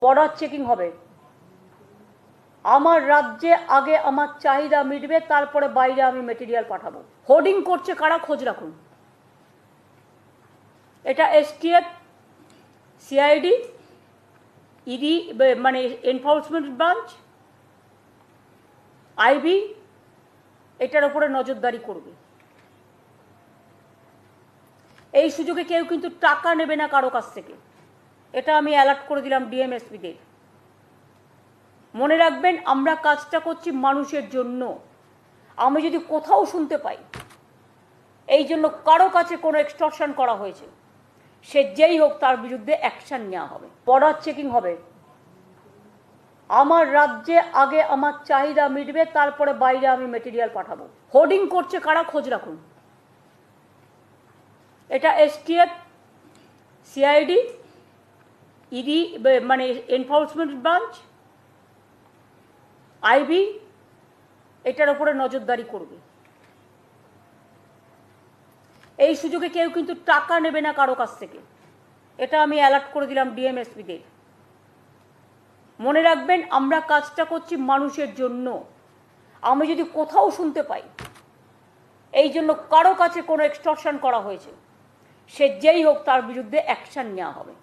Border checking হবে। আমার রাজ্যে আগে আমার চাহিদা মিটবে, তারপরে বাইরে আমি মেটেরিয়াল পাঠাবো। হোর্ডিং করছে কারা, খোঁজ রাখুন। এটা এসটিএফ, সিআইডি, ইডি মানে এনফোর্সমেন্ট ব্রাঞ্চ, আইবি এটার উপরে নজরদারি করবে। এই সুযোগে কেউ কিন্তু টাকা নেবে না কারো কাছ থেকে, এটা আমি অ্যালার্ট করে দিলাম ডিএমএসপিদের। মনে রাখবেন, আমরা কাজটা করছি মানুষের জন্য। আমি যদি কোথাও শুনতে পাই এই জন্য কারো কাছে কোনো এক্সটর্শন করা হয়েছে, সে যেই হোক তার বিরুদ্ধে অ্যাকশন নেওয়া হবে। বর্ডার চেকিং হবে। আমার রাজ্যে আগে আমার চাহিদা মিটবে, তারপরে বাইরে আমি মেটেরিয়াল পাঠাবো। হোর্ডিং করছে কারা, খোঁজ রাখুন। এটা এসটিএফ, সিআইডি, ইডি মানে এনফোর্সমেন্ট ব্রাঞ্চ, আইবি এটার উপরে নজরদারি করবে। এই সুযোগে কেউ কিন্তু টাকা নেবে না কারো কাছ থেকে, এটা আমি অ্যালার্ট করে দিলাম ডিএমএসপিদের। মনে রাখবেন, আমরা কাজটা করছি মানুষের জন্য। আমি যদি কোথাও শুনতে পাই এই জন্য কারো কাছে কোনো এক্সটর্শন করা হয়েছে, সে যেই হোক তার বিরুদ্ধে অ্যাকশন নেওয়া হবে।